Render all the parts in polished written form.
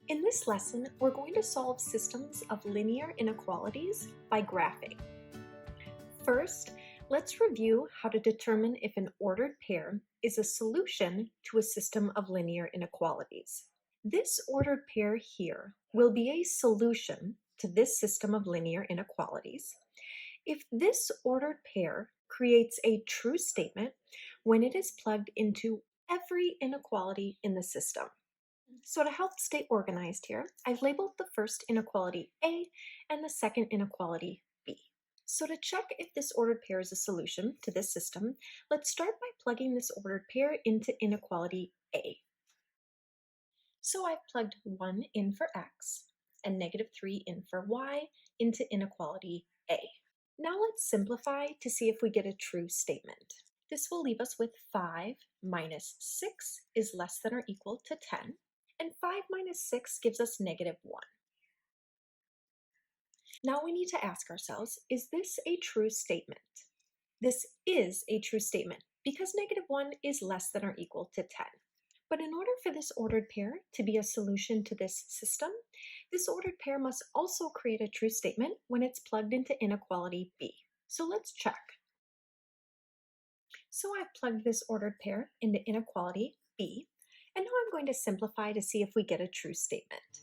In this lesson, we're going to solve systems of linear inequalities by graphing. First, let's review how to determine if an ordered pair is a solution to a system of linear inequalities. This ordered pair here will be a solution to this system of linear inequalities if this ordered pair creates a true statement when it is plugged into every inequality in the system. So to help stay organized here, I've labeled the first inequality A and the second inequality B. So to check if this ordered pair is a solution to this system, let's start by plugging this ordered pair into inequality A. So I've plugged 1 in for x and -3 in for y into inequality A. Now let's simplify to see if we get a true statement. This will leave us with 5 minus 6 is less than or equal to 10. And 5 minus 6 gives us -1. Now we need to ask ourselves, is this a true statement? This is a true statement because -1 is less than or equal to 10. But in order for this ordered pair to be a solution to this system, this ordered pair must also create a true statement when it's plugged into inequality B. So let's check. So I've plugged this ordered pair into inequality B, and now I'm going to simplify to see if we get a true statement.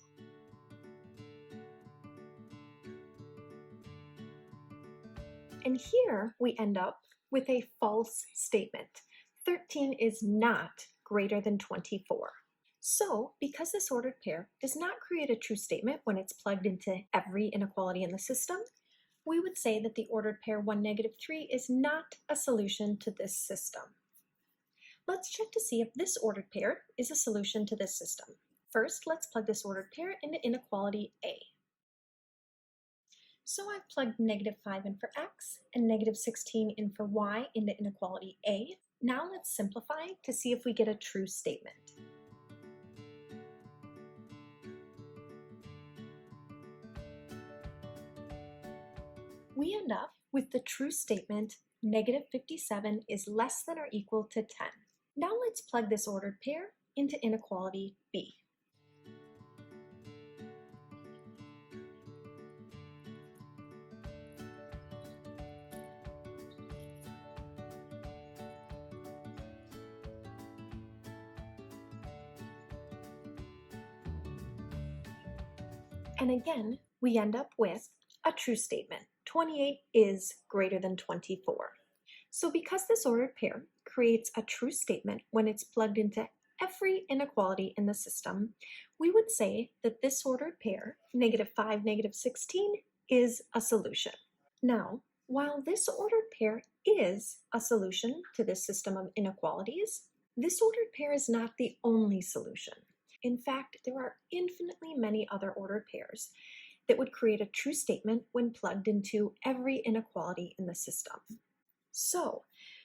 And here we end up with a false statement. 13 is not greater than 24. So because this ordered pair does not create a true statement when it's plugged into every inequality in the system, we would say that the ordered pair 1, -3 is not a solution to this system. Let's check to see if this ordered pair is a solution to this system. First, let's plug this ordered pair into inequality A. So I've plugged -5 in for x and -16 in for y into inequality A. Now let's simplify to see if we get a true statement. We end up with the true statement -57 is less than or equal to 10. Now let's plug this ordered pair into inequality B. And again, we end up with a true statement. 28 is greater than 24. So because this ordered pair creates a true statement when it's plugged into every inequality in the system, we would say that this ordered pair, -5, -16, is a solution. Now, while this ordered pair is a solution to this system of inequalities, this ordered pair is not the only solution. In fact, there are infinitely many other ordered pairs that would create a true statement when plugged into every inequality in the system. So,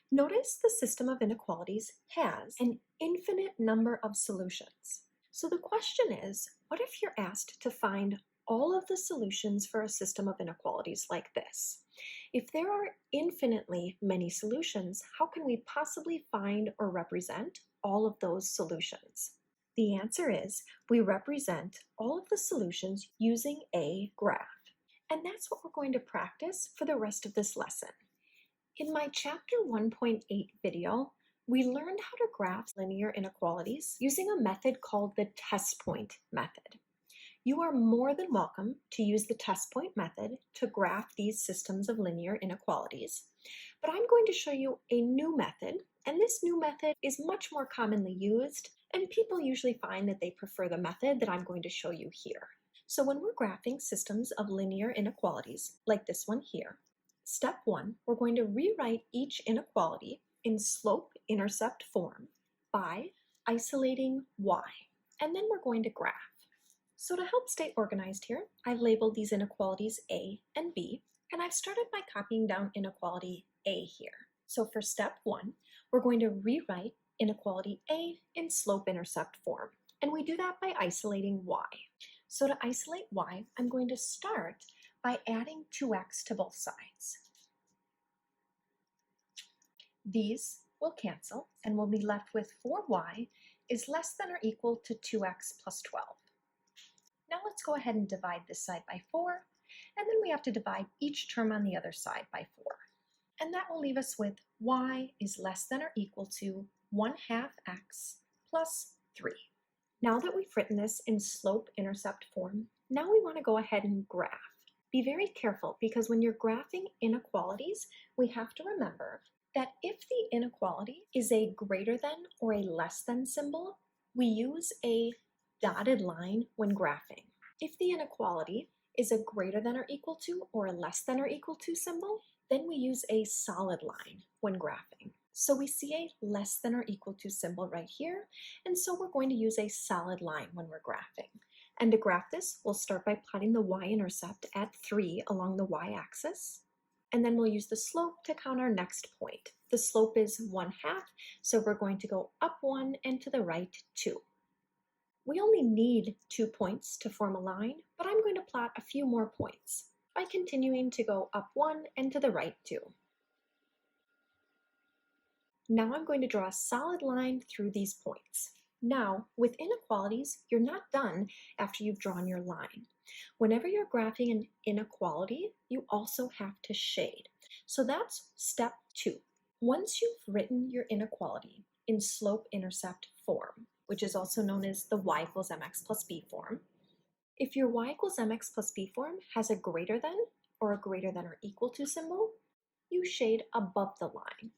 notice the system of inequalities has an infinite number of solutions. So the question is, what if you're asked to find all of the solutions for a system of inequalities like this? If there are infinitely many solutions, how can we possibly find or represent all of those solutions? The answer is we represent all of the solutions using a graph. And that's what we're going to practice for the rest of this lesson. In my chapter 1.8 video, we learned how to graph linear inequalities using a method called the test point method. You are more than welcome to use the test point method to graph these systems of linear inequalities. But I'm going to show you a new method, and this new method is much more commonly used, and people usually find that they prefer the method that I'm going to show you here. So when we're graphing systems of linear inequalities, like this one here, step 1, we're going to rewrite each inequality in slope-intercept form by isolating y, and then we're going to graph. So to help stay organized here, I've labeled these inequalities A and B, and I've started by copying down inequality A here. So for step 1, we're going to rewrite inequality A in slope-intercept form, and we do that by isolating y. So to isolate y, I'm going to start by adding 2x to both sides. These will cancel, and we'll be left with 4y is less than or equal to 2x plus 12. let's go ahead and divide this side by 4, and then we have to divide each term on the other side by 4. And that will leave us with y is less than or equal to 1/2 x plus 3. Now that we've written this in slope-intercept form, now we want to go ahead and graph. Be very careful, because when you're graphing inequalities, we have to remember that if the inequality is a greater than or a less than symbol, we use a dotted line when graphing. If the inequality is a greater than or equal to or a less than or equal to symbol, then we use a solid line when graphing. So we see a less than or equal to symbol right here, and so we're going to use a solid line when we're graphing. And to graph this, we'll start by plotting the y-intercept at 3 along the y-axis, and then we'll use the slope to count our next point. The slope is 1/2, so we're going to go up 1 and to the right 2. We only need 2 points to form a line, but I'm going to plot a few more points by continuing to go up 1 and to the right 2. Now I'm going to draw a solid line through these points. Now, with inequalities, you're not done after you've drawn your line. Whenever you're graphing an inequality, you also have to shade. So that's step 2. Once you've written your inequality in slope-intercept form, which is also known as the y equals mx plus b form, if your y equals mx plus b form has a greater than or equal to symbol, you shade above the line.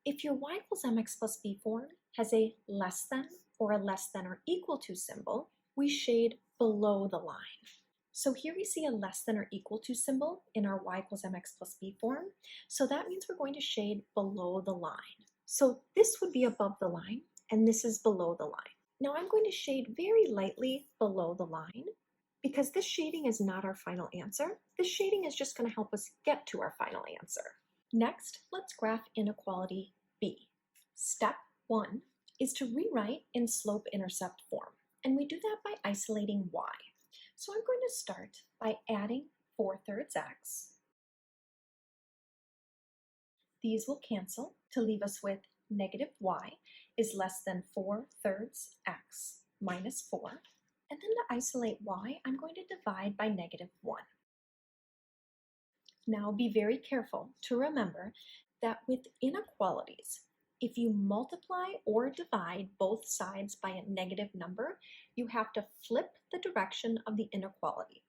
If your y equals mx plus b form has a less than or equal to symbol, we shade below the line. So here we see a less than or equal to symbol in our y equals mx plus b form, so that means we're going to shade below the line. So this would be above the line, and this is below the line. Now I'm going to shade very lightly below the line, because this shading is not our final answer. This shading is just going to help us get to our final answer. Next, let's graph inequality b. Step 1 is to rewrite in slope-intercept form, and we do that by isolating y. So I'm going to start by adding 4/3 x. These will cancel to leave us with negative y is less than 4/3 x minus 4. And then to isolate y, I'm going to divide by negative 1. Now be very careful to remember that with inequalities, if you multiply or divide both sides by a negative number, you have to flip the direction of the inequality.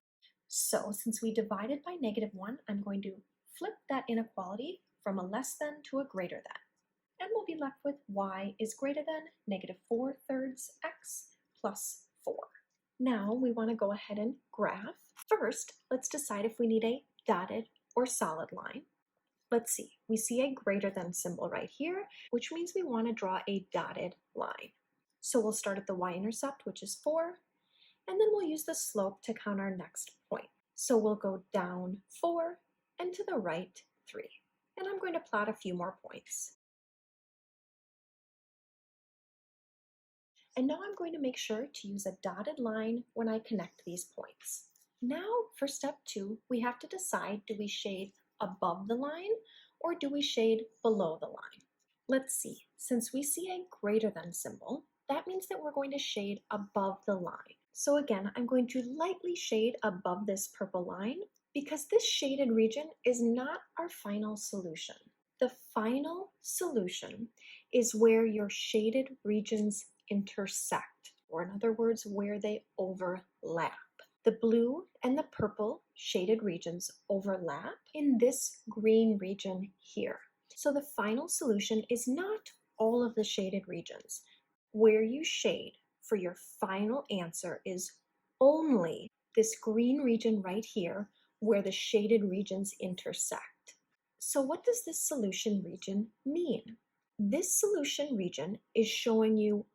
So since we divided by negative 1, I'm going to flip that inequality from a less than to a greater than. And we'll be left with y is greater than negative 4/3 x plus 4. Now we want to go ahead and graph. First, let's decide if we need a dotted or solid line. Let's see, we see a greater than symbol right here, which means we want to draw a dotted line. So we'll start at the y-intercept, which is 4, and then we'll use the slope to count our next point. So we'll go down 4 and to the right 3. And I'm going to plot a few more points. And now I'm going to make sure to use a dotted line when I connect these points. Now for step 2, we have to decide, do we shade above the line or do we shade below the line? Let's see, since we see a greater than symbol, that means that we're going to shade above the line. So again, I'm going to lightly shade above this purple line because this shaded region is not our final solution. The final solution is where your shaded regions intersect, or in other words, where they overlap. The blue and the purple shaded regions overlap in this green region here. So the final solution is not all of the shaded regions. Where you shade for your final answer is only this green region right here where the shaded regions intersect. So what does this solution region mean? This solution region is showing you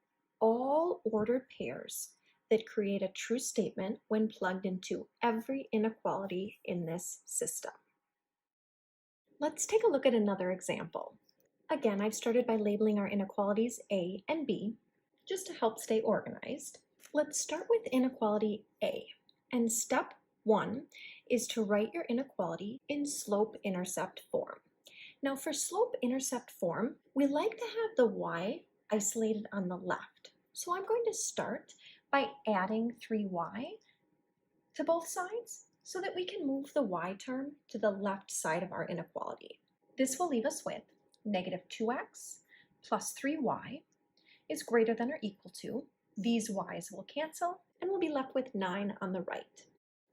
all ordered pairs that create a true statement when plugged into every inequality in this system. Let's take a look at another example. Again, I've started by labeling our inequalities A and B, just to help stay organized. Let's start with inequality A, and step 1 is to write your inequality in slope-intercept form. Now for slope-intercept form, we like to have the y isolated on the left. So I'm going to start by adding 3y to both sides so that we can move the y term to the left side of our inequality. This will leave us with negative 2x plus 3y is greater than or equal to, these y's will cancel, and we'll be left with 9 on the right.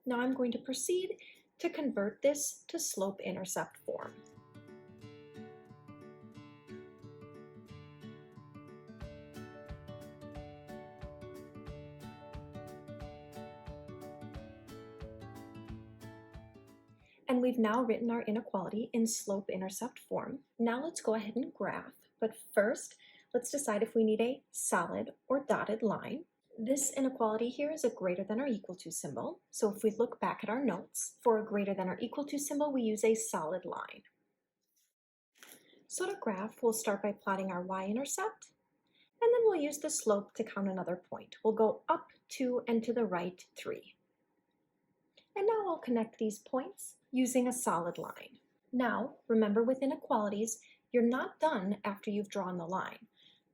Now I'm going to proceed to convert this to slope-intercept form. And we've now written our inequality in slope-intercept form. Now let's go ahead and graph, but first let's decide if we need a solid or dotted line. This inequality here is a greater than or equal to symbol, so if we look back at our notes, for a greater than or equal to symbol we use a solid line. So to graph, we'll start by plotting our y-intercept, and then we'll use the slope to count another point. We'll go up 2 and to the right 3. And now I'll connect these points using a solid line. Now, remember with inequalities, you're not done after you've drawn the line.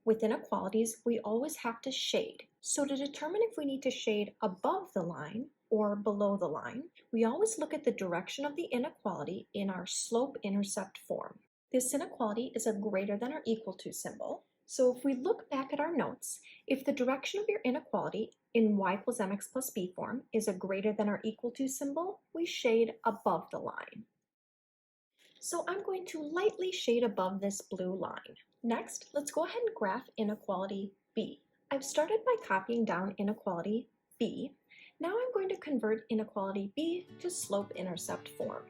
With inequalities, we always have to shade. So to determine if we need to shade above the line or below the line, we always look at the direction of the inequality in our slope-intercept form. This inequality is a greater than or equal to symbol. So if we look back at our notes, if the direction of your inequality in y equals mx plus b form is a greater than or equal to symbol, we shade above the line. So I'm going to lightly shade above this blue line. Next, let's go ahead and graph inequality b. I've started by copying down inequality b. Now I'm going to convert inequality b to slope-intercept form.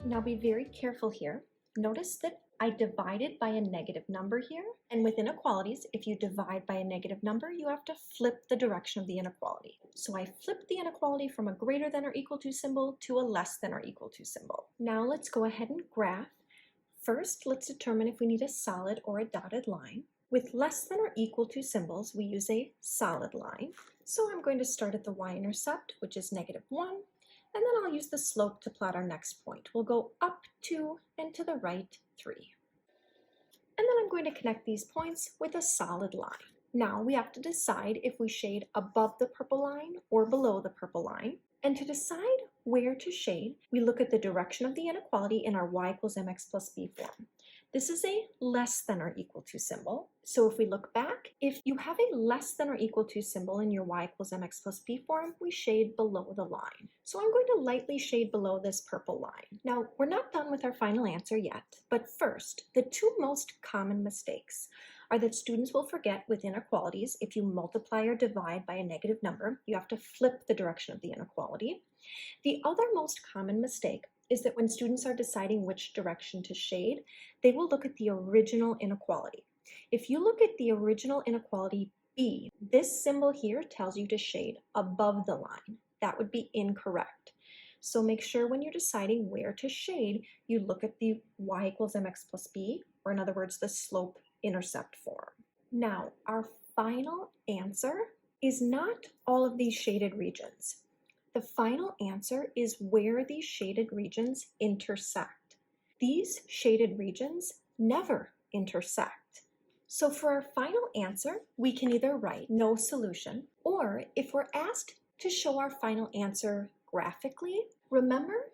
Now be very careful here. Notice that I divided by a negative number here, and with inequalities, if you divide by a negative number, you have to flip the direction of the inequality. So I flipped the inequality from a greater than or equal to symbol to a less than or equal to symbol. Now let's go ahead and graph. First, let's determine if we need a solid or a dotted line. With less than or equal to symbols, we use a solid line. So I'm going to start at the y-intercept, which is negative 1, and then I'll use the slope to plot our next point. We'll go up 2 and to the right 3. And then I'm going to connect these points with a solid line. Now we have to decide if we shade above the purple line or below the purple line. And to decide where to shade, we look at the direction of the inequality in our y equals mx plus b form. This is a less than or equal to symbol. So if we look back, if you have a less than or equal to symbol in your y equals mx plus b form, we shade below the line. So I'm going to lightly shade below this purple line. Now, we're not done with our final answer yet, but first, the two most common mistakes are that students will forget with inequalities, if you multiply or divide by a negative number, you have to flip the direction of the inequality. The other most common mistake is that when students are deciding which direction to shade, they will look at the original inequality. If you look at the original inequality b, this symbol here tells you to shade above the line. That would be incorrect. So make sure when you're deciding where to shade, you look at the y equals mx plus b, or in other words, the slope-intercept form. Now, our final answer is not all of these shaded regions. The final answer is where these shaded regions intersect. These shaded regions never intersect. So for our final answer, we can either write no solution, or if we're asked to show our final answer graphically, remember,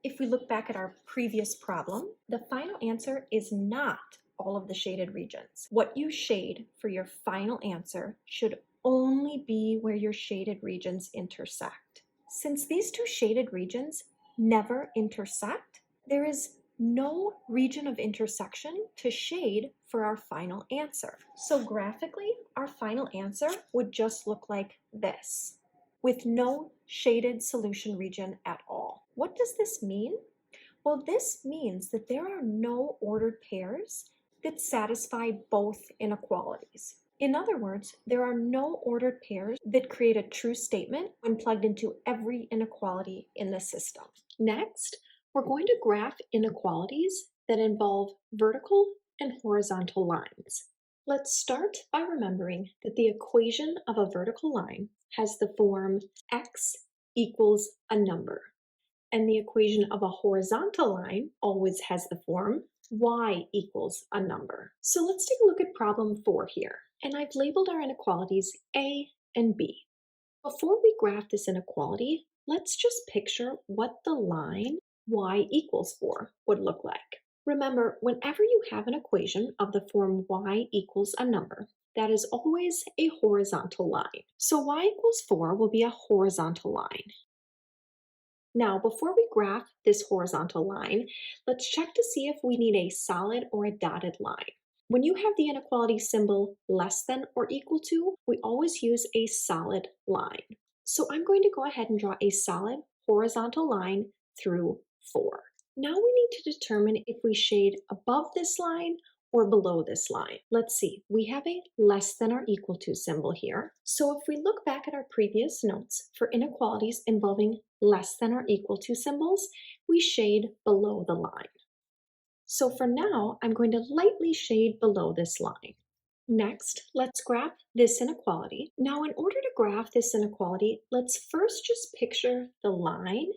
if we look back at our previous problem, the final answer is not all of the shaded regions. What you shade for your final answer should only be where your shaded regions intersect. Since these two shaded regions never intersect, there is no region of intersection to shade for our final answer. So graphically, our final answer would just look like this, with no shaded solution region at all. What does this mean? Well, this means that there are no ordered pairs that satisfy both inequalities. In other words, there are no ordered pairs that create a true statement when plugged into every inequality in the system. Next, we're going to graph inequalities that involve vertical and horizontal lines. Let's start by remembering that the equation of a vertical line has the form x equals a number, and the equation of a horizontal line always has the form y equals a number. So let's take a look at problem 4 here, and I've labeled our inequalities A and B. Before we graph this inequality, let's just picture what the line y equals 4 would look like. Remember, whenever you have an equation of the form y equals a number, that is always a horizontal line. So y equals 4 will be a horizontal line. Now, before we graph this horizontal line, let's check to see if we need a solid or a dotted line. When you have the inequality symbol less than or equal to, we always use a solid line. So I'm going to go ahead and draw a solid horizontal line through 4. Now we need to determine if we shade above this line or below this line. Let's see, we have a less than or equal to symbol here. So if we look back at our previous notes for inequalities involving less than or equal to symbols, we shade below the line. So for now, I'm going to lightly shade below this line. Next, let's graph this inequality. Now, in order to graph this inequality, let's first just picture the line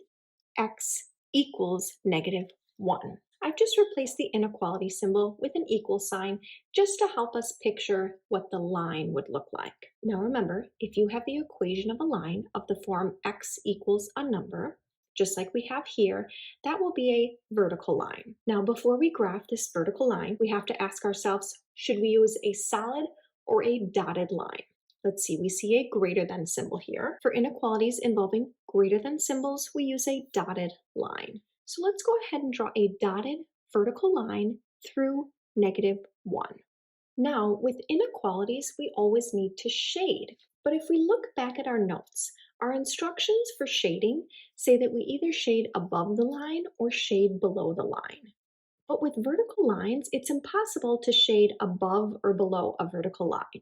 x equals -1. I've just replaced the inequality symbol with an equal sign just to help us picture what the line would look like. Now remember, if you have the equation of a line of the form x equals a number, just like we have here, that will be a vertical line. Now before we graph this vertical line, we have to ask ourselves, should we use a solid or a dotted line? Let's see, we see a greater than symbol here. For inequalities involving greater than symbols, we use a dotted line. So let's go ahead and draw a dotted vertical line through -1. Now, with inequalities, we always need to shade. But if we look back at our notes, our instructions for shading say that we either shade above the line or shade below the line. But with vertical lines, it's impossible to shade above or below a vertical line.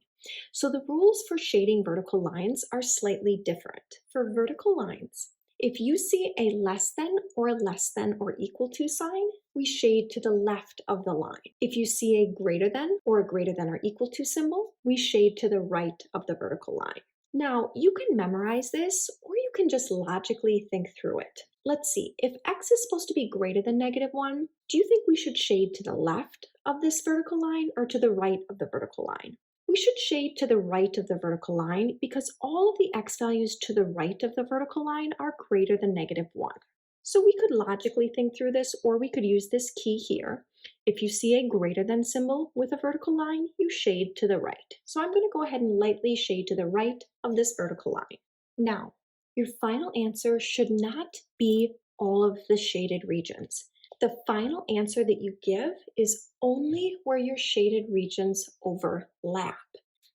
So the rules for shading vertical lines are slightly different. For vertical lines, if you see a less than or equal to sign, we shade to the left of the line. If you see a greater than or equal to symbol, we shade to the right of the vertical line. Now, you can memorize this, or you can just logically think through it. Let's see, if x is supposed to be greater than -1, do you think we should shade to the left of this vertical line or to the right of the vertical line? We should shade to the right of the vertical line because all of the x values to the right of the vertical line are greater than -1. So we could logically think through this, or we could use this key here. If you see a greater than symbol with a vertical line, you shade to the right. So I'm going to go ahead and lightly shade to the right of this vertical line. Now, your final answer should not be all of the shaded regions. The final answer that you give is only where your shaded regions overlap.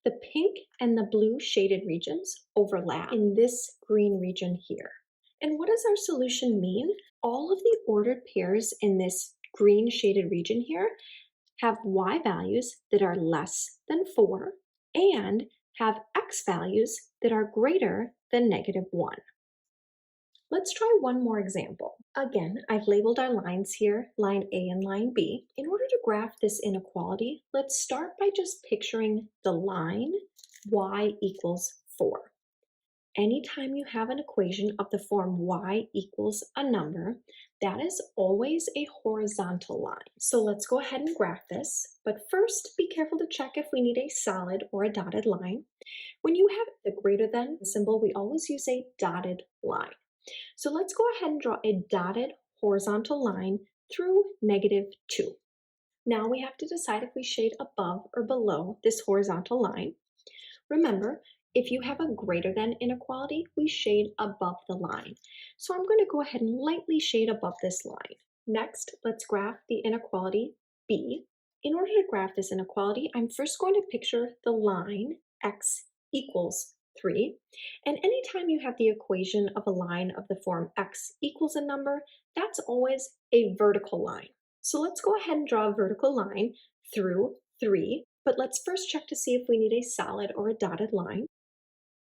The pink and the blue shaded regions overlap in this green region here. And what does our solution mean? All of the ordered pairs in this green shaded region here have y values that are less than 4 and have x values that are greater than -1. Let's try one more example. Again, I've labeled our lines here, line A and line B. In order to graph this inequality, let's start by just picturing the line y equals 4. Anytime you have an equation of the form y equals a number, that is always a horizontal line. So let's go ahead and graph this, but first be careful to check if we need a solid or a dotted line. When you have the greater than symbol, we always use a dotted line. So let's go ahead and draw a dotted horizontal line through -2. Now we have to decide if we shade above or below this horizontal line. Remember, if you have a greater than inequality, we shade above the line. So I'm going to go ahead and lightly shade above this line. Next, let's graph the inequality B. In order to graph this inequality, I'm first going to picture the line x equals 3. And anytime you have the equation of a line of the form x equals a number, that's always a vertical line. So let's go ahead and draw a vertical line through 3. But let's first check to see if we need a solid or a dotted line.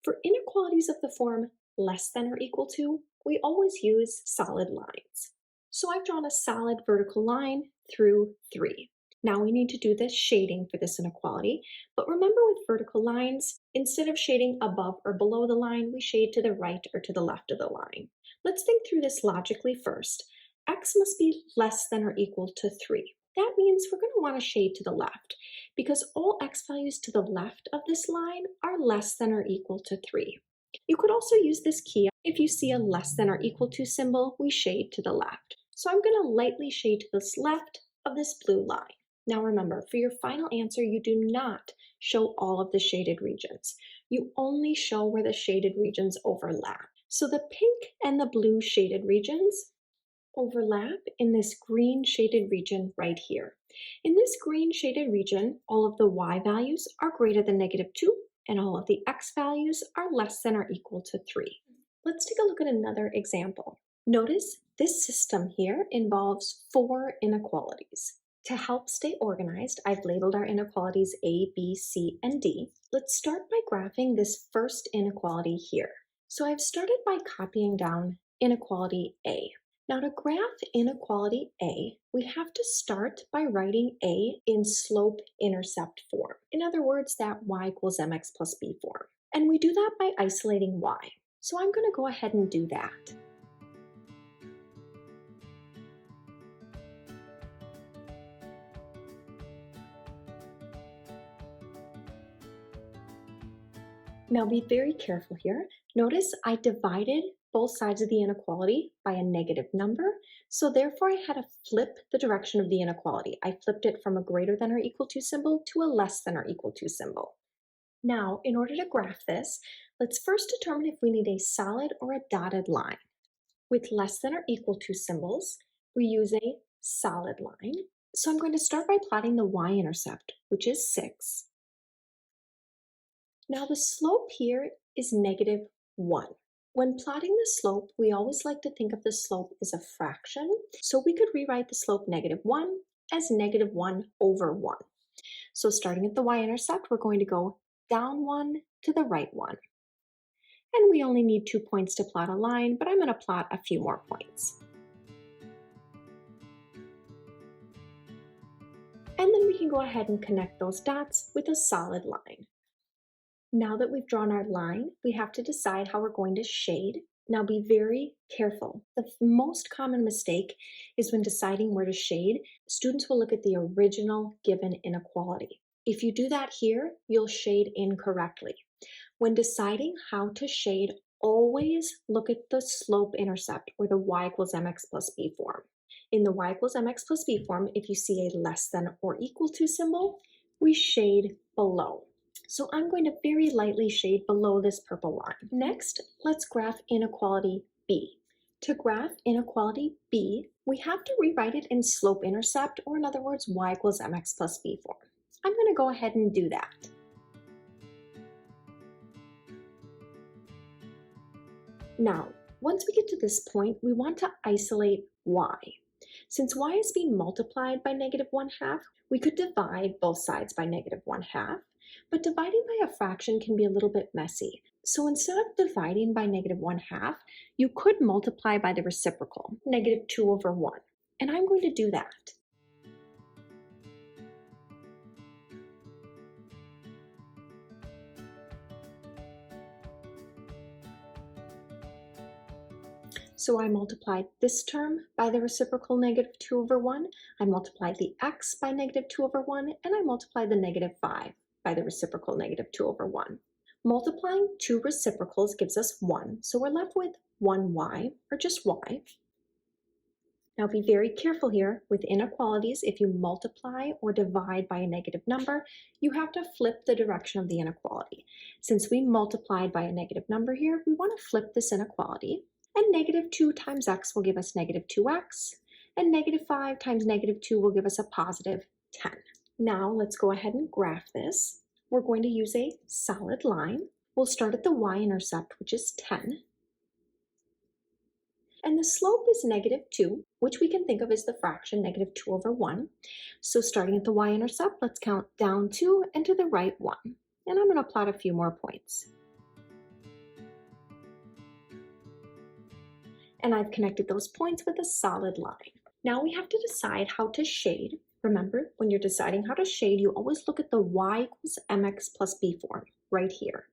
For inequalities of the form less than or equal to, we always use solid lines. So I've drawn a solid vertical line through 3. Now we need to do the shading for this inequality, but remember with vertical lines, instead of shading above or below the line, we shade to the right or to the left of the line. Let's think through this logically first. X must be less than or equal to 3. That means we're going to want to shade to the left because all x values to the left of this line are less than or equal to 3. You could also use this key. If you see a less than or equal to symbol, we shade to the left. So I'm going to lightly shade to the left of this blue line. Now remember, for your final answer, you do not show all of the shaded regions. You only show where the shaded regions overlap. So the pink and the blue shaded regions overlap in this green shaded region right here. In this green shaded region, all of the y values are greater than -2 and all of the x values are less than or equal to 3. Let's take a look at another example. Notice this system here involves 4 inequalities. To help stay organized, I've labeled our inequalities A, B, C, and D. Let's start by graphing this first inequality here. So I've started by copying down inequality A. Now to graph inequality A, we have to start by writing A in slope-intercept form. In other words, that y equals mx plus b form. And we do that by isolating y. So I'm going to go ahead and do that. Now be very careful here. Notice I divided both sides of the inequality by a negative number, so therefore I had to flip the direction of the inequality. I flipped it from a greater than or equal to symbol to a less than or equal to symbol. Now, in order to graph this, let's first determine if we need a solid or a dotted line. With less than or equal to symbols, we use a solid line. So I'm going to start by plotting the y-intercept, which is 6. Now the slope here is -1. When plotting the slope, we always like to think of the slope as a fraction, so we could rewrite the slope -1 as -1 over 1. So starting at the y-intercept, we're going to go down 1 to the right 1. And we only need 2 points to plot a line, but I'm going to plot a few more points. And then we can go ahead and connect those dots with a solid line. Now that we've drawn our line, we have to decide how we're going to shade. Now be very careful. The most common mistake is when deciding where to shade, students will look at the original given inequality. If you do that here, you'll shade incorrectly. When deciding how to shade, always look at the slope-intercept or the y equals mx plus b form. In the y equals mx plus b form, if you see a less than or equal to symbol, we shade below. So I'm going to very lightly shade below this purple line. Next, let's graph inequality B. To graph inequality B, we have to rewrite it in slope-intercept, or in other words, y equals mx plus b form. I'm going to go ahead and do that. Now, once we get to this point, we want to isolate y. Since y is being multiplied by -1/2, we could divide both sides by -1/2. But dividing by a fraction can be a little bit messy. So instead of dividing by -1/2, you could multiply by the reciprocal, -2 over 1. And I'm going to do that. So I multiplied this term by the reciprocal -2 over 1, I multiplied the x by -2 over 1, and I multiplied the -5 by the reciprocal -2 over 1. Multiplying two reciprocals gives us 1, so we're left with 1y, or just y. Now be very careful here with inequalities. If you multiply or divide by a negative number, you have to flip the direction of the inequality. Since we multiplied by a negative number here, we want to flip this inequality. And -2 times x will give us -2x, and -5 times -2 will give us a positive 10. Now let's go ahead and graph this. We're going to use a solid line. We'll start at the y-intercept, which is 10. And the slope is -2, which we can think of as the fraction -2 over 1. So starting at the y-intercept, let's count down 2 and to the right 1. And I'm going to plot a few more points. And I've connected those points with a solid line. Now we have to decide how to shade. Remember, when you're deciding how to shade, you always look at the y equals mx plus b form right here.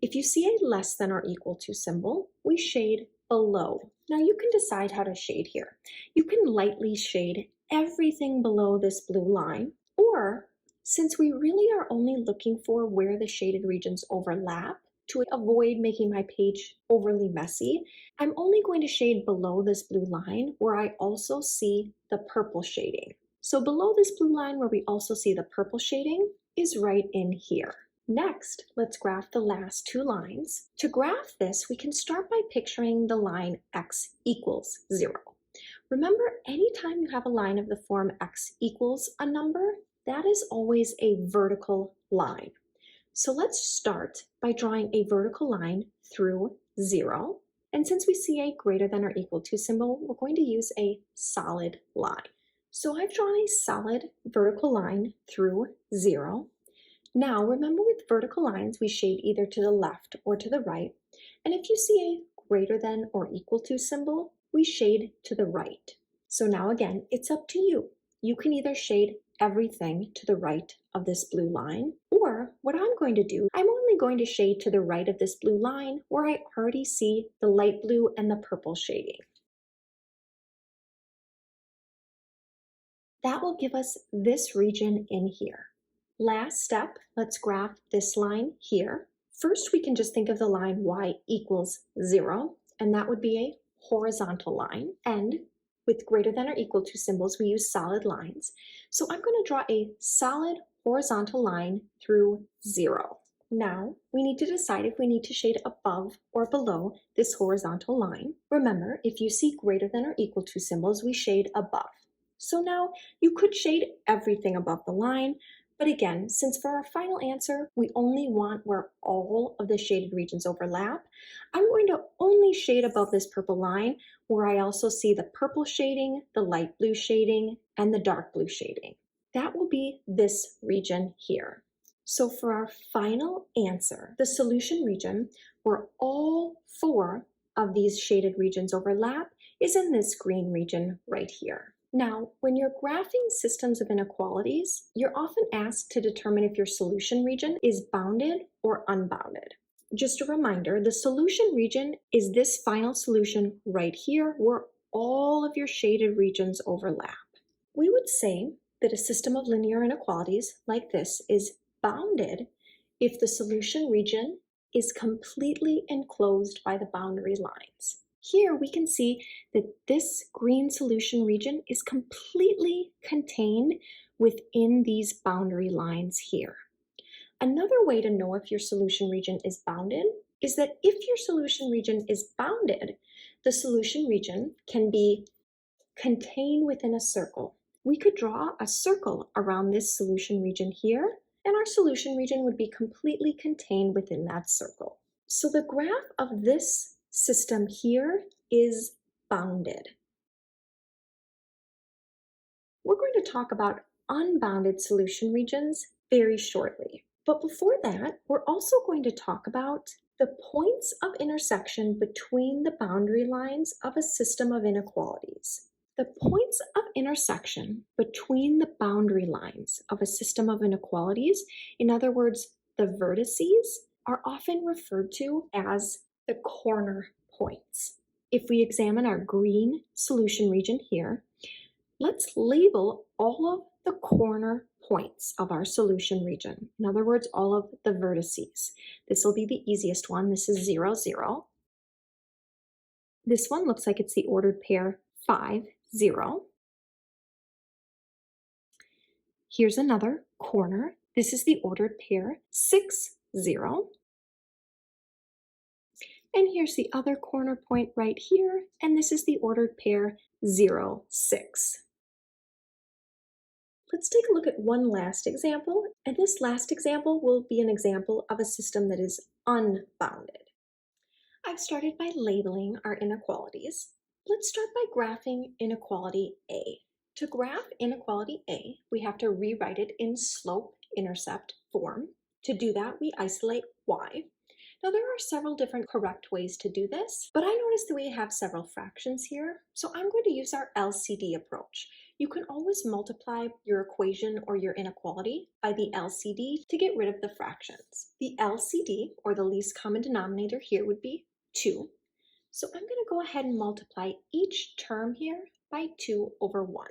If you see a less than or equal to symbol, we shade below. Now you can decide how to shade here. You can lightly shade everything below this blue line, or since we really are only looking for where the shaded regions overlap, to avoid making my page overly messy, I'm only going to shade below this blue line where I also see the purple shading. So below this blue line where we also see the purple shading is right in here. Next, let's graph the last two lines. To graph this, we can start by picturing the line x equals 0. Remember, anytime you have a line of the form x equals a number, that is always a vertical line. So let's start by drawing a vertical line through 0. And since we see a greater than or equal to symbol, we're going to use a solid line. So I've drawn a solid vertical line through 0. Now, remember with vertical lines, we shade either to the left or to the right. And if you see a greater than or equal to symbol, we shade to the right. So now again, it's up to you. You can either shade everything to the right of this blue line, or what I'm going to do, I'm only going to shade to the right of this blue line where I already see the light blue and the purple shading. That will give us this region in here. Last step, let's graph this line here. First, we can just think of the line y equals 0, and that would be a horizontal line. And with greater than or equal to symbols, we use solid lines. So I'm going to draw a solid horizontal line through 0. Now, we need to decide if we need to shade above or below this horizontal line. Remember, if you see greater than or equal to symbols, we shade above. So now you could shade everything above the line, but again, since for our final answer, we only want where all of the shaded regions overlap, I'm going to only shade above this purple line where I also see the purple shading, the light blue shading, and the dark blue shading. That will be this region here. So for our final answer, the solution region where all 4 of these shaded regions overlap is in this green region right here. Now, when you're graphing systems of inequalities, you're often asked to determine if your solution region is bounded or unbounded. Just a reminder, the solution region is this final solution right here where all of your shaded regions overlap. We would say that a system of linear inequalities like this is bounded if the solution region is completely enclosed by the boundary lines. Here we can see that this green solution region is completely contained within these boundary lines here. Another way to know if your solution region is bounded is that if your solution region is bounded, the solution region can be contained within a circle. We could draw a circle around this solution region here, and our solution region would be completely contained within that circle. So the graph of this system here is bounded. We're going to talk about unbounded solution regions very shortly. But before that, we're also going to talk about the points of intersection between the boundary lines of a system of inequalities. The points of intersection between the boundary lines of a system of inequalities, in other words, the vertices, are often referred to as the corner points. If we examine our green solution region here, let's label all of the corner points of our solution region. In other words, all of the vertices. This will be the easiest one. This is 0, 0. This one looks like it's the ordered pair 5, 0. Here's another corner. This is the ordered pair 6, 0. And here's the other corner point right here, and this is the ordered pair 0, 6. Let's take a look at one last example, and this last example will be an example of a system that is unbounded. I've started by labeling our inequalities. Let's start by graphing inequality A. To graph inequality A, we have to rewrite it in slope-intercept form. To do that, we isolate y. Now, there are several different correct ways to do this, but I noticed that we have several fractions here, so I'm going to use our LCD approach. You can always multiply your equation or your inequality by the LCD to get rid of the fractions. The LCD, or the least common denominator here, would be 2. So I'm going to go ahead and multiply each term here by 2 over 1.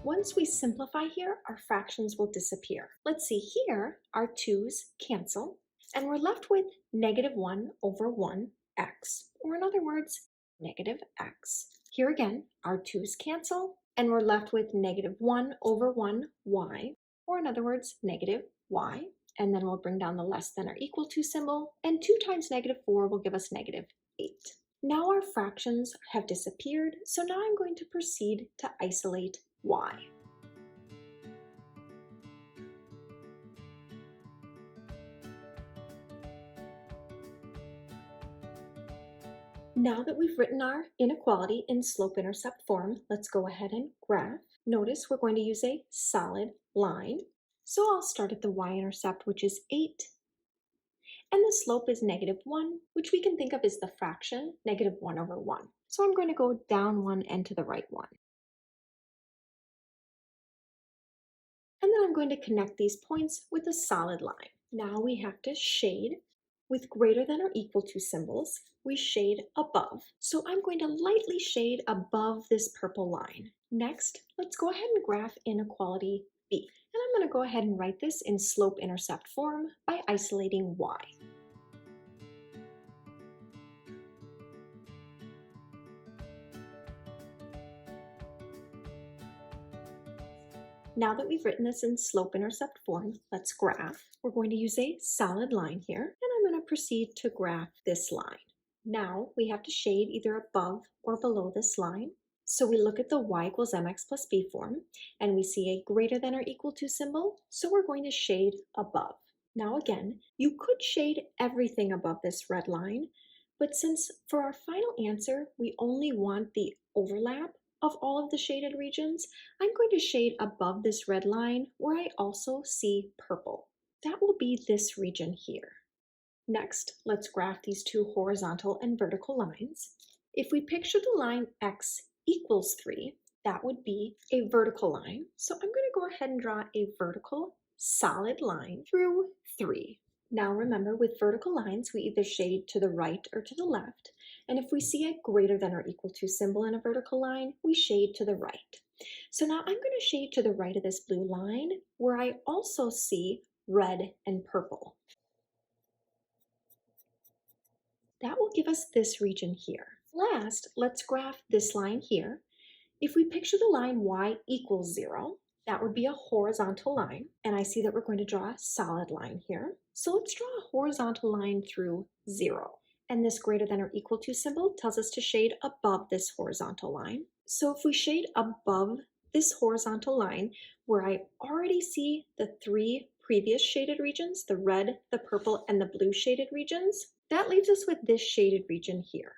Once we simplify here, our fractions will disappear. Let's see here, our 2's cancel, and we're left with negative 1 over 1x, or in other words, negative x. Here again, our 2's cancel, and we're left with negative 1 over 1y, or in other words, negative y. And then we'll bring down the less than or equal to symbol, and 2 times negative 4 will give us negative 8. Now our fractions have disappeared, so now I'm going to proceed to isolate y. Now that we've written our inequality in slope-intercept form, let's go ahead and graph. Notice we're going to use a solid line. So I'll start at the y-intercept, which is 8, and the slope is negative 1, which we can think of as the fraction, negative 1 over 1. So I'm going to go down 1 and to the right 1. And then I'm going to connect these points with a solid line. Now we have to shade. With greater than or equal to symbols, we shade above. So I'm going to lightly shade above this purple line. Next, let's go ahead and graph inequality B. And I'm going to go ahead and write this in slope-intercept form by isolating y. Now that we've written this in slope-intercept form, let's graph. We're going to use a solid line here, and I'm going to proceed to graph this line. Now we have to shade either above or below this line. So we look at the y equals mx plus b form, and we see a greater than or equal to symbol, so we're going to shade above. Now again, you could shade everything above this red line, but since for our final answer, we only want the overlap of all of the shaded regions, I'm going to shade above this red line where I also see purple. That will be this region here. Next, let's graph these two horizontal and vertical lines. If we picture the line x equals 3, that would be a vertical line. So I'm going to go ahead and draw a vertical solid line through 3. Now remember, with vertical lines, we either shade to the right or to the left. And if we see a greater than or equal to symbol in a vertical line, we shade to the right. So now I'm going to shade to the right of this blue line where I also see red and purple. That will give us this region here. Last, let's graph this line here. If we picture the line y equals 0, that would be a horizontal line, and I see that we're going to draw a solid line here. So let's draw a horizontal line through 0. And this greater than or equal to symbol tells us to shade above this horizontal line. So if we shade above this horizontal line, where I already see the 3 previous shaded regions, the red, the purple, and the blue shaded regions, that leaves us with this shaded region here.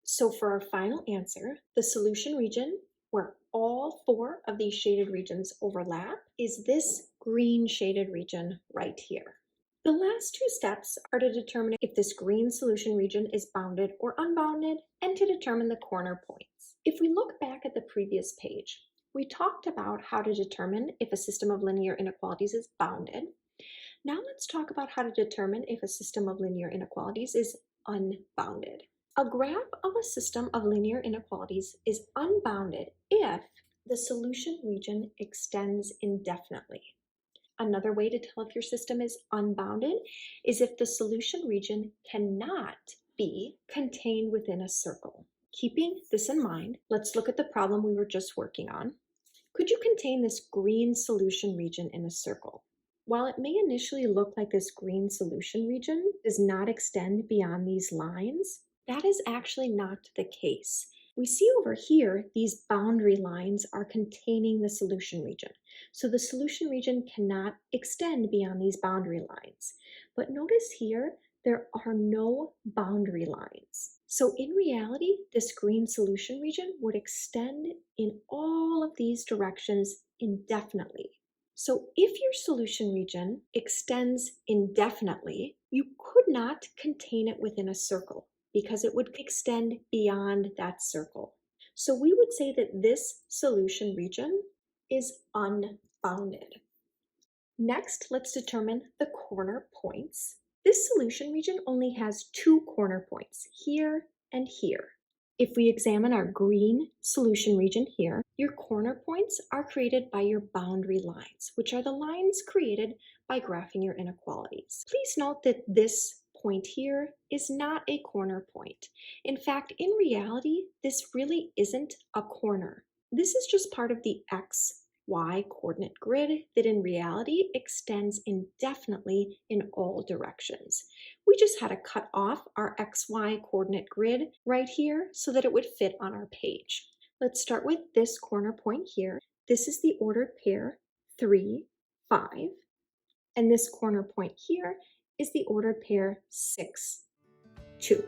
So for our final answer, the solution region where all 4 of these shaded regions overlap is this green shaded region right here. The last 2 steps are to determine if this green solution region is bounded or unbounded, and to determine the corner points. If we look back at the previous page, we talked about how to determine if a system of linear inequalities is bounded. Now let's talk about how to determine if a system of linear inequalities is unbounded. A graph of a system of linear inequalities is unbounded if the solution region extends indefinitely. Another way to tell if your system is unbounded is if the solution region cannot be contained within a circle. Keeping this in mind, let's look at the problem we were just working on. Could you contain this green solution region in a circle? While it may initially look like this green solution region does not extend beyond these lines, that is actually not the case. We see over here, these boundary lines are containing the solution region. So the solution region cannot extend beyond these boundary lines. But notice here, there are no boundary lines. So in reality, this green solution region would extend in all of these directions indefinitely. So if your solution region extends indefinitely, you could not contain it within a circle because it would extend beyond that circle. So we would say that this solution region is unbounded. Next, let's determine the corner points. This solution region only has two corner points, here and here. If we examine our green solution region here, your corner points are created by your boundary lines, which are the lines created by graphing your inequalities. Please note that this point here is not a corner point. In fact, in reality, this really isn't a corner. This is just part of the x, y coordinate grid that in reality extends indefinitely in all directions. We just had to cut off our XY coordinate grid right here so that it would fit on our page. Let's start with this corner point here. This is the ordered pair 3, 5, and this corner point here is the ordered pair 6, 2.